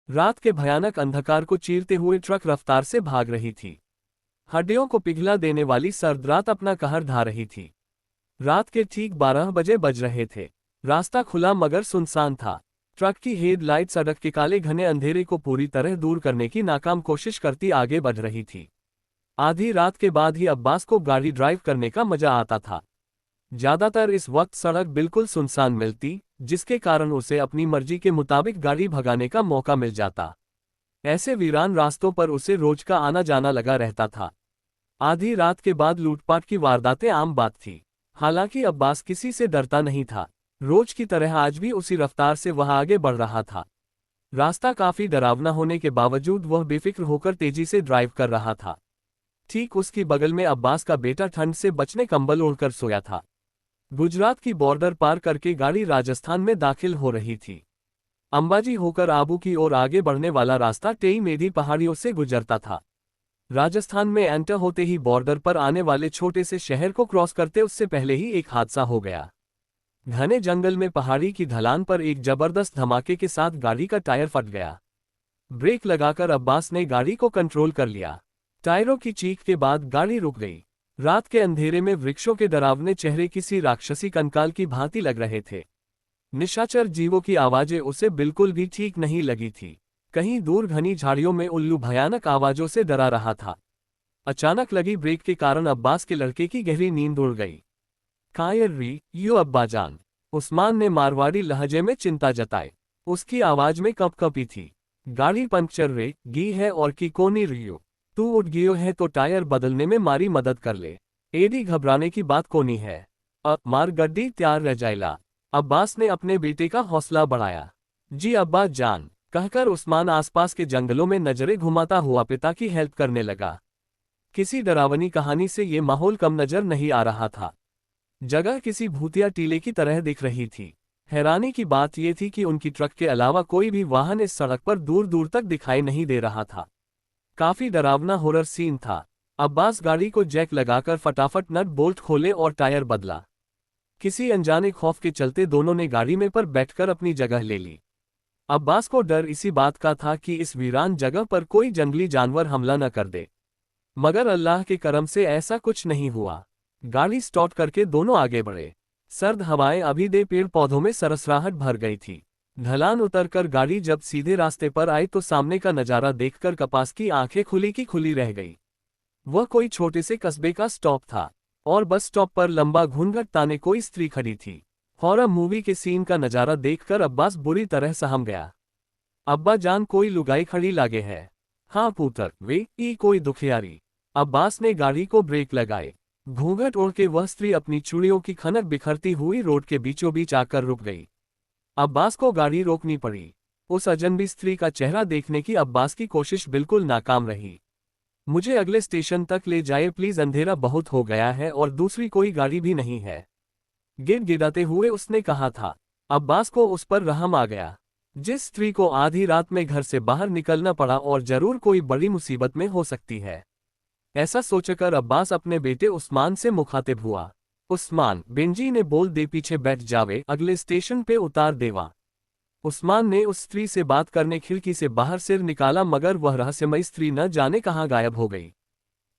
रात के भयानक अंधकार को चीरते हुए ट्रक रफ्तार से भाग रही थी। हड्डियों को पिघला देने वाली सर्द रात अपना कहर ढा रही थी। रात के ठीक 12 बजे बज रहे थे। रास्ता खुला मगर सुनसान था। ट्रक की हेडलाइट सड़क के काले घने अंधेरे को पूरी तरह दूर करने की नाकाम कोशिश करती आगे बढ़ रही थी। आधी रात के बाद ही अब्बास को गाड़ी ड्राइव करने का मजा आता था। ज्यादातर इस वक्त सड़क बिल्कुल सुनसान मिलती, जिसके कारण उसे अपनी मर्जी के मुताबिक गाड़ी भगाने का मौका मिल जाता। ऐसे वीरान रास्तों पर उसे रोज का आना जाना लगा रहता था। आधी रात के बाद लूटपाट की वारदातें आम बात थी। हालांकि अब्बास किसी से डरता नहीं था। रोज की तरह आज भी उसी रफ्तार से वह आगे बढ़ रहा था। रास्ता काफी डरावना होने के बावजूद वह बेफिक्र होकर तेजी से ड्राइव कर रहा था। ठीक उसकी बगल में अब्बास का बेटा ठंड से बचने कंबल ओढ़कर सोया था। गुजरात की बॉर्डर पार करके गाड़ी राजस्थान में दाखिल हो रही थी। अंबाजी होकर आबू की ओर आगे बढ़ने वाला रास्ता टेई मेधी पहाड़ियों से गुजरता था। राजस्थान में एंटर होते ही बॉर्डर पर आने वाले छोटे से शहर को क्रॉस करते उससे पहले ही एक हादसा हो गया। घने जंगल में पहाड़ी की ढलान पर एक जबरदस्त धमाके के साथ गाड़ी का टायर फट गया। ब्रेक लगाकर अब्बास ने गाड़ी को कंट्रोल कर लिया। टायरों की चीख के बाद गाड़ी रुक गई। रात के अंधेरे में वृक्षों के डरावने चेहरे किसी राक्षसी कंकाल की भांति लग रहे थे। निशाचर जीवों की आवाजें उसे बिल्कुल भी ठीक नहीं लगी थी। कहीं दूर घनी झाड़ियों में उल्लू भयानक आवाजों से डरा रहा था। अचानक लगी ब्रेक के कारण अब्बास के लड़के की गहरी नींद उड़ गई। कायर री यो अब्बाजान, उस्मान ने मारवाड़ी लहजे में चिंता जताई। उसकी आवाज में कंपकंपी थी। गाड़ी पंक्चर रे गी है और की कोनी रियो, तू उठ गियो है तो टायर बदलने में मारी मदद कर ले। एडी घबराने की बात कोनी है। मार गड्डी तैयार रह जाइला। अब्बास ने अपने बेटे का हौसला बढ़ाया। जी अब्बा जान, कहकर उस्मान आसपास के जंगलों में नजरें घुमाता हुआ पिता की हेल्प करने लगा। किसी डरावनी कहानी से ये माहौल कम नजर नहीं आ रहा था। जगह किसी भूतिया टीले की तरह दिख रही थी। हैरानी की बात यह थी कि उनकी ट्रक के अलावा कोई भी वाहन इस सड़क पर दूर दूर तक दिखाई नहीं दे रहा था। काफी डरावना हॉरर सीन था। अब्बास गाड़ी को जैक लगाकर फटाफट नट बोल्ट खोले और टायर बदला। किसी अनजाने खौफ के चलते दोनों ने गाड़ी में पर बैठकर अपनी जगह ले ली। अब्बास को डर इसी बात का था कि इस वीरान जगह पर कोई जंगली जानवर हमला न कर दे, मगर अल्लाह के करम से ऐसा कुछ नहीं हुआ। गाड़ी स्टार्ट करके दोनों आगे बढ़े। सर्द हवाएं अभी दे पेड़ पौधों में सरसराहट भर गई थी। ढलान उतरकर गाड़ी जब सीधे रास्ते पर आई तो सामने का नजारा देखकर कपास की आंखें खुली की खुली रह गई। वह कोई छोटे से कस्बे का स्टॉप था और बस स्टॉप पर लंबा घूंघट ताने कोई स्त्री खड़ी थी। हॉरर मूवी के सीन का नजारा देखकर अब्बास बुरी तरह सहम गया। अब्बा जान, कोई लुगाई खड़ी लागे है। हाँ पुत्र, वे ई कोई दुखियारी। अब्बास ने गाड़ी को ब्रेक लगाए। घूंघट ओढ़ के वह स्त्री अपनी चूड़ियों की खनक बिखरती हुई रोड के बीचों बीच आकर रुक गई। अब्बास को गाड़ी रोकनी पड़ी। उस अजनबी स्त्री का चेहरा देखने की अब्बास की कोशिश बिल्कुल नाकाम रही। मुझे अगले स्टेशन तक ले जाए प्लीज, अंधेरा बहुत हो गया है और दूसरी कोई गाड़ी भी नहीं है, गिड़गिड़ाते हुए उसने कहा था। अब्बास को उस पर रहम आ गया। जिस स्त्री को आधी रात में घर से बाहर निकलना पड़ा और जरूर कोई बड़ी मुसीबत में हो सकती है। ऐसा सोचकर अब्बास अपने बेटे उस्मान से मुखातिब हुआ। उस्मान, बेंजी ने बोल दे पीछे बैठ जावे, अगले स्टेशन पे उतार देवा। उस्मान ने उस स्त्री से बात करने खिड़की से बाहर सिर निकाला मगर वह रहस्यमयी स्त्री न जाने कहाँ गायब हो गई।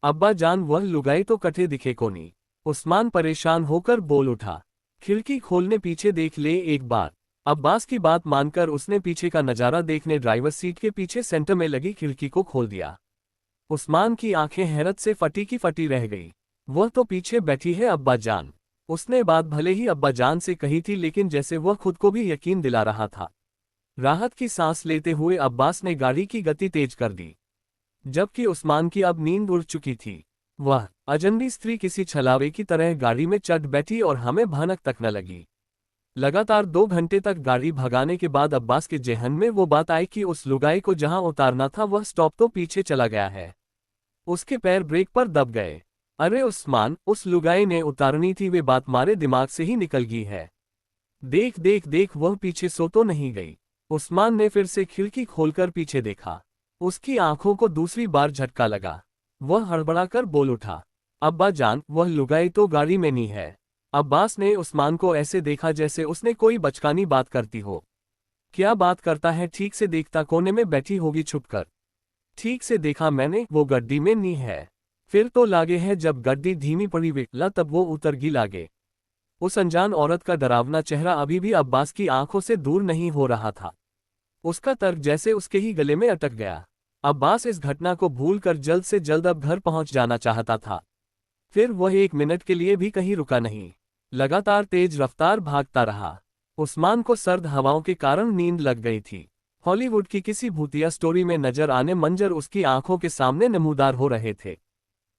अब्बा जान, वह लुगाई तो कटे दिखे कोनी। उस्मान परेशान होकर बोल उठा। खिड़की खोलने पीछे देख ले एक बार। अब्बास की बात मानकर उसने पीछे का नजारा देखने ड्राइवर सीट के पीछे सेंटर में लगी खिड़की को खोल दिया। उस्मान की आंखें हैरत से फटी की फटी रह गई। वह तो पीछे बैठी है अब्बा जान। उसने बात भले ही अब्बा जान से कही थी लेकिन जैसे वह खुद को भी यकीन दिला रहा था। राहत की सांस लेते हुए अब्बास ने गाड़ी की गति तेज कर दी। जबकि उस्मान की अब नींद उड़ चुकी थी। वह अजनबी स्त्री किसी छलावे की तरह गाड़ी में चढ़ बैठी और हमें भनक तक न लगी। लगातार 2 घंटे तक गाड़ी भगाने के बाद अब्बास के जेहन में वो बात आई कि उस लुगाई को जहां उतारना था वह स्टॉप तो पीछे चला गया है। उसके पैर ब्रेक पर दब गए। अरे उस्मान, उस लुगाई ने उतारनी थी, वे बात मारे दिमाग से ही निकल गई है। देख देख देख, वह पीछे सो तो नहीं गई। उस्मान ने फिर से खिड़की खोलकर पीछे देखा। उसकी आंखों को दूसरी बार झटका लगा। वह हड़बड़ाकर बोल उठा, अब्बा जान, वह लुगाई तो गाड़ी में नहीं है। अब्बास ने उस्मान को ऐसे देखा जैसे उसने कोई बचकानी बात करती हो। क्या बात करता है, ठीक से देखता, कोने में बैठी होगी छुपकर। ठीक से देखा मैंने, वो गड्डी में नहीं है। फिर तो लागे है, जब गड्डी धीमी पड़ी विकला तब वो उतरगी लागे। उस अनजान औरत का डरावना चेहरा अभी भी अब्बास की आंखों से दूर नहीं हो रहा था। उसका तर्क जैसे उसके ही गले में अटक गया। अब्बास इस घटना को भूलकर जल्द से जल्द अब घर पहुंच जाना चाहता था। फिर वह 1 मिनट के लिए भी कहीं रुका नहीं, लगातार तेज रफ्तार भागता रहा। उस्मान को सर्द हवाओं के कारण नींद लग गई थी। हॉलीवुड की किसी भूतिया स्टोरी में नजर आने मंजर उसकी आंखों के सामने नमूदार हो रहे थे।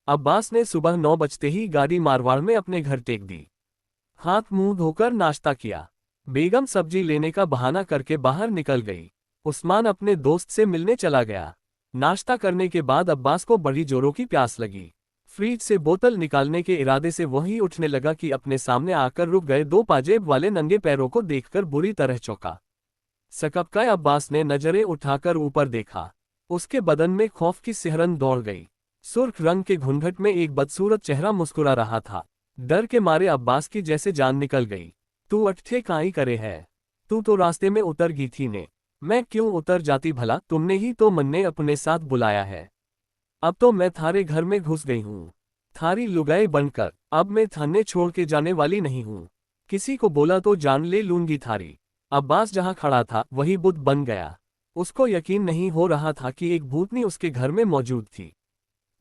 अब्बास ने सुबह 9 बजते ही गाड़ी मारवाड़ में अपने घर टेक दी। हाथ मुंह धोकर नाश्ता किया। बेगम सब्जी लेने का बहाना करके बाहर निकल गई। उस्मान अपने दोस्त से मिलने चला गया। नाश्ता करने के बाद अब्बास को बड़ी जोरों की प्यास लगी। फ्रिज से बोतल निकालने के इरादे से वही उठने लगा कि अपने सामने आकर रुक गए 2 पाजेब वाले नंगे पैरों को देखकर बुरी तरह चौंका। सकपकाए अब्बास ने नजरें उठाकर ऊपर देखा। उसके बदन में खौफ की सिहरन दौड़ गई। सुर्ख रंग के घूंघट में एक बदसूरत चेहरा मुस्कुरा रहा था। डर के मारे अब्बास की जैसे जान निकल गई। तू अट्ठे काई करे है? तू तो रास्ते में उतर गई थी ने। मैं क्यों उतर जाती भला, तुमने ही तो मन ने अपने साथ बुलाया है। अब तो मैं थारे घर में घुस गई हूँ, थारी लुगाई बनकर। अब मैं थाने छोड़ के जाने वाली नहीं हूँ। किसी को बोला तो जान ले लूंगी थारी। अब्बास जहाँ खड़ा था वही बुद्ध बन गया। उसको यकीन नहीं हो रहा था कि एक भूतनी उसके घर में मौजूद थी।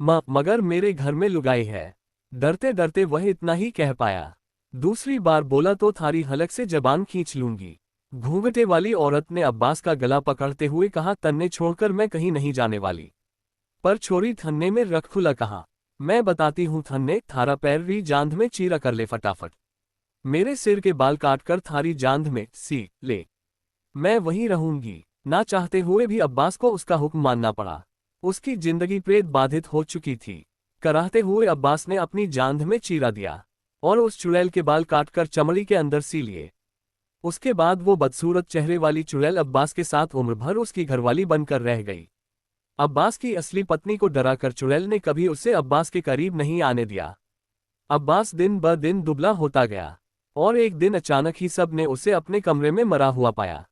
मगर मेरे घर में लुगाई है। डरते डरते वह इतना ही कह पाया। दूसरी बार बोला तो थारी हलक से जबान खींच लूंगी। घूंघटे वाली औरत ने अब्बास का गला पकड़ते हुए कहा, तन्ने छोड़कर मैं कहीं नहीं जाने वाली। पर छोरी थन्ने में रख खुला कहा, मैं बताती हूँ थन्ने, थारा पैर री जांध में चीरा कर ले फटाफट। मेरे सिर के बाल काटकर थारी जांध में सी ले। मैं वहीं रहूंगी। ना चाहते हुए भी अब्बास को उसका हुक्म मानना पड़ा। उसकी जिंदगी प्रेत बाधित हो चुकी थी। कराहते हुए अब्बास ने अपनी जांध में चीरा दिया और उस चुड़ैल के बाल काटकर चमड़ी के अंदर सी लिए। उसके बाद वो बदसूरत चेहरे वाली चुड़ैल अब्बास के साथ उम्र भर उसकी घरवाली बनकर रह गई। अब्बास की असली पत्नी को डराकर चुड़ैल ने कभी उसे अब्बास के करीब नहीं आने दिया। अब्बास दिन ब दिन दुबला होता गया और एक दिन अचानक ही सब ने उसे अपने कमरे में मरा हुआ पाया।